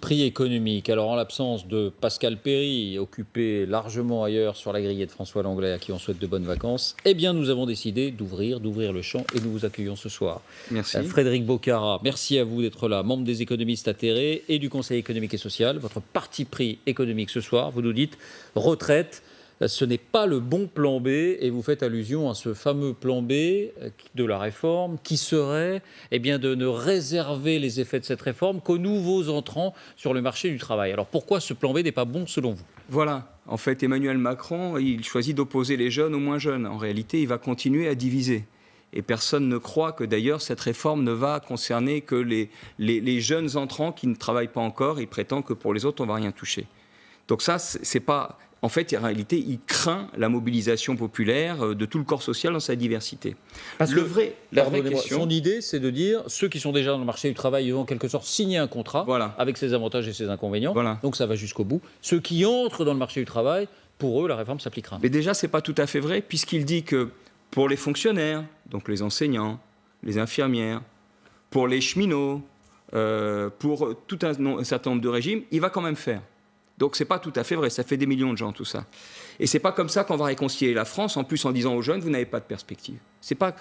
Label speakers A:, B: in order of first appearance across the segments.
A: prix économique. Alors, en l'absence de Pascal Perry, occupé largement ailleurs sur la grillette de François Langlais, à qui on souhaite de bonnes vacances, eh bien, nous avons décidé d'ouvrir le champ et nous vous accueillons ce soir.
B: Merci.
A: Frédéric Bocara, merci à vous d'être là, membre des économistes atterrés et du Conseil économique et social. Votre parti pris économique ce soir, vous nous dites retraite. Ce n'est pas le bon plan B, et vous faites allusion à ce fameux plan B de la réforme qui serait de ne réserver les effets de cette réforme qu'aux nouveaux entrants sur le marché du travail. Alors pourquoi ce plan B n'est pas bon selon vous ?
B: Voilà, en fait Emmanuel Macron, il choisit d'opposer les jeunes aux moins jeunes. En réalité, il va continuer à diviser. Et personne ne croit que d'ailleurs cette réforme ne va concerner que les jeunes entrants qui ne travaillent pas encore. Il prétend que pour les autres, on ne va rien toucher. Donc ça, c'est pas... En fait, en réalité, il craint la mobilisation populaire de tout le corps social dans sa diversité.
A: Parce
B: la
A: que,
B: vraie question...
A: Son idée, c'est de dire ceux qui sont déjà dans le marché du travail, ils vont en quelque sorte signer un contrat avec ses avantages et ses inconvénients.
B: Voilà.
A: Donc ça va jusqu'au bout. Ceux qui entrent dans le marché du travail, pour eux, la réforme s'appliquera.
B: Mais déjà, ce n'est pas tout à fait vrai, puisqu'il dit que pour les fonctionnaires, donc les enseignants, les infirmières, pour les cheminots, pour tout un certain nombre de régimes, il va quand même faire. Donc c'est pas tout à fait vrai, ça fait des millions de gens tout ça. Et c'est pas comme ça qu'on va réconcilier la France, en plus en disant aux jeunes, vous n'avez pas de perspective. C'est pas,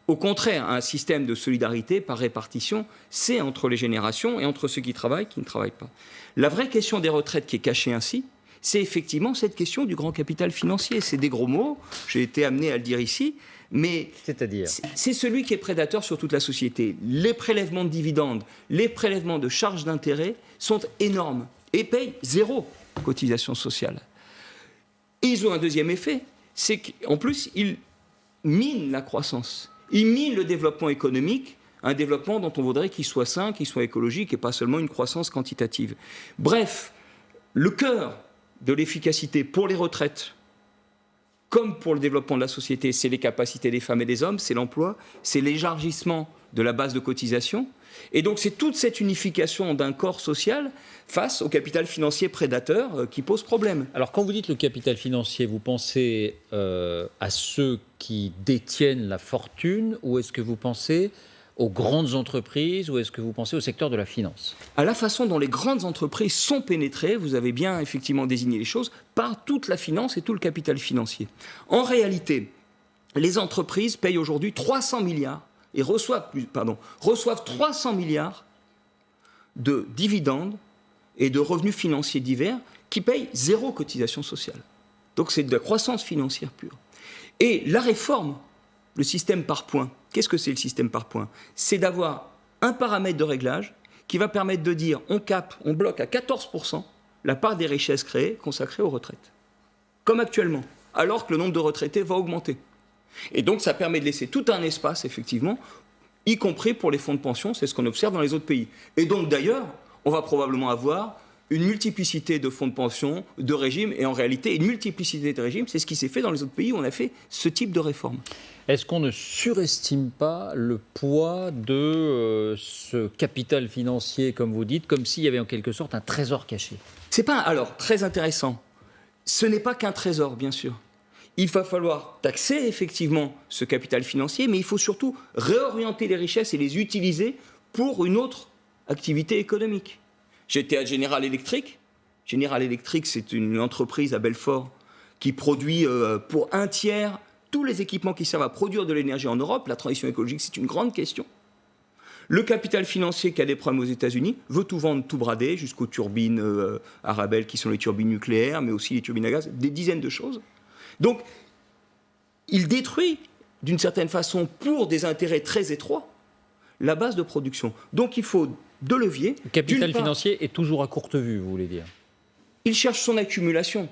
B: au contraire, un système de solidarité par répartition, c'est entre les générations et entre ceux qui travaillent et qui ne travaillent pas. La vraie question des retraites qui est cachée ainsi, c'est effectivement cette question du grand capital financier. C'est des gros mots, j'ai été amené à le dire ici, mais
A: c'est-à-dire
B: c'est celui qui est prédateur sur toute la société. Les prélèvements de dividendes, les prélèvements de charges d'intérêt sont énormes. Et payent 0 cotisation sociale. Et ils ont un deuxième effet, c'est qu'en plus, ils minent la croissance. Ils minent le développement économique, un développement dont on voudrait qu'il soit sain, qu'il soit écologique et pas seulement une croissance quantitative. Bref, le cœur de l'efficacité pour les retraites, comme pour le développement de la société, c'est les capacités des femmes et des hommes, c'est l'emploi, c'est l'élargissement de la base de cotisation. Et donc c'est toute cette unification d'un corps social face au capital financier prédateur qui pose problème.
A: Alors quand vous dites le capital financier, vous pensez à ceux qui détiennent la fortune, ou est-ce que vous pensez aux grandes entreprises, ou est-ce que vous pensez au secteur de la finance ?
B: À la façon dont les grandes entreprises sont pénétrées, vous avez bien effectivement désigné les choses, par toute la finance et tout le capital financier. En réalité, les entreprises payent aujourd'hui 300 milliards et reçoivent 300 milliards de dividendes et de revenus financiers divers qui payent 0 cotisation sociale. Donc c'est de la croissance financière pure. Et la réforme, le système par points, qu'est-ce que c'est le système par points ? C'est d'avoir un paramètre de réglage qui va permettre de dire on bloque à 14% la part des richesses créées consacrées aux retraites. Comme actuellement, alors que le nombre de retraités va augmenter. Et donc ça permet de laisser tout un espace, effectivement, y compris pour les fonds de pension, c'est ce qu'on observe dans les autres pays. Et donc d'ailleurs, on va probablement avoir une multiplicité de fonds de pension, de régimes, et en réalité une multiplicité de régimes, c'est ce qui s'est fait dans les autres pays où on a fait ce type de réforme.
A: Est-ce qu'on ne surestime pas le poids de ce capital financier, comme vous dites, comme s'il y avait en quelque sorte un trésor caché ?
B: C'est pas, alors, très intéressant. Ce n'est pas qu'un trésor, bien sûr. Il va falloir taxer effectivement ce capital financier, mais il faut surtout réorienter les richesses et les utiliser pour une autre activité économique. J'étais à General Electric. General Electric, c'est une entreprise à Belfort qui produit pour un tiers tous les équipements qui servent à produire de l'énergie en Europe. La transition écologique, c'est une grande question. Le capital financier qui a des problèmes aux États-Unis veut tout vendre, tout brader, jusqu'aux turbines Arabelle, qui sont les turbines nucléaires, mais aussi les turbines à gaz, des dizaines de choses. Donc, il détruit, d'une certaine façon, pour des intérêts très étroits, la base de production. Donc, il faut deux leviers.
A: Le capital financier est toujours à courte vue, vous voulez dire ?
B: Il cherche son accumulation.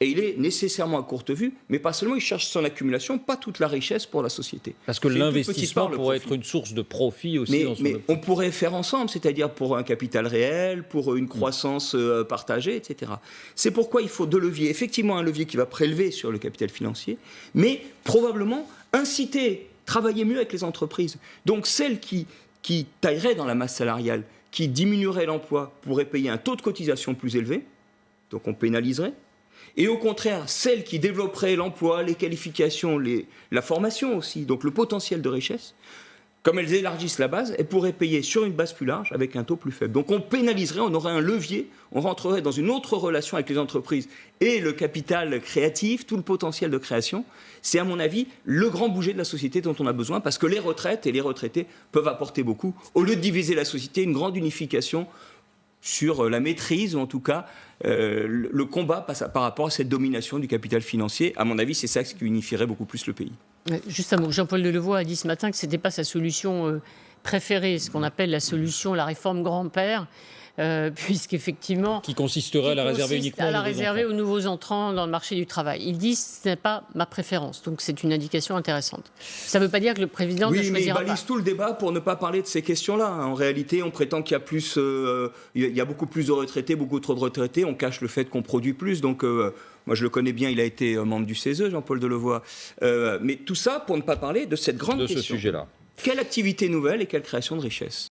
B: Et il est nécessairement à courte vue, mais pas seulement, il cherche son accumulation, pas toute la richesse pour la société.
A: Parce que l'investissement pourrait être une source de profit aussi.
B: Mais on pourrait faire ensemble, c'est-à-dire pour un capital réel, pour une croissance partagée, etc. C'est pourquoi il faut deux leviers. Effectivement, un levier qui va prélever sur le capital financier, mais probablement inciter, travailler mieux avec les entreprises. Donc celles qui tailleraient dans la masse salariale, qui diminueraient l'emploi, pourraient payer un taux de cotisation plus élevé, donc on pénaliserait. Et au contraire, celles qui développeraient l'emploi, les qualifications, la formation aussi, donc le potentiel de richesse, comme elles élargissent la base, elles pourraient payer sur une base plus large avec un taux plus faible. Donc on pénaliserait, on aurait un levier, on rentrerait dans une autre relation avec les entreprises et le capital créatif, tout le potentiel de création. C'est à mon avis le grand bouger de la société dont on a besoin, parce que les retraites et les retraités peuvent apporter beaucoup. Au lieu de diviser la société, une grande unification sur la maîtrise, ou en tout cas le combat par rapport à cette domination du capital financier. À mon avis, c'est ça qui unifierait beaucoup plus le pays.
C: Juste un mot, Jean-Paul Delevoye a dit ce matin que ce n'était pas sa solution préférée, ce qu'on appelle la solution, la réforme grand-père, puisqu'effectivement...
A: Qui consisterait à la réserver uniquement
C: aux nouveaux entrants dans le marché du travail. Il dit ce n'est pas ma préférence, donc c'est une indication intéressante. Ça ne veut pas dire que le président ne choisira pas.
B: Oui, mais il balise tout le débat pour ne pas parler de ces questions-là. En réalité, on prétend qu'il y a plus, il y a beaucoup plus de retraités, beaucoup trop de retraités. On cache le fait qu'on produit plus. Donc, moi, je le connais bien. Il a été membre du CESE, Jean-Paul Delevoye. Mais tout ça pour ne pas parler de cette grande question.
A: De ce sujet-là.
B: Quelle activité nouvelle et quelle création de richesse ?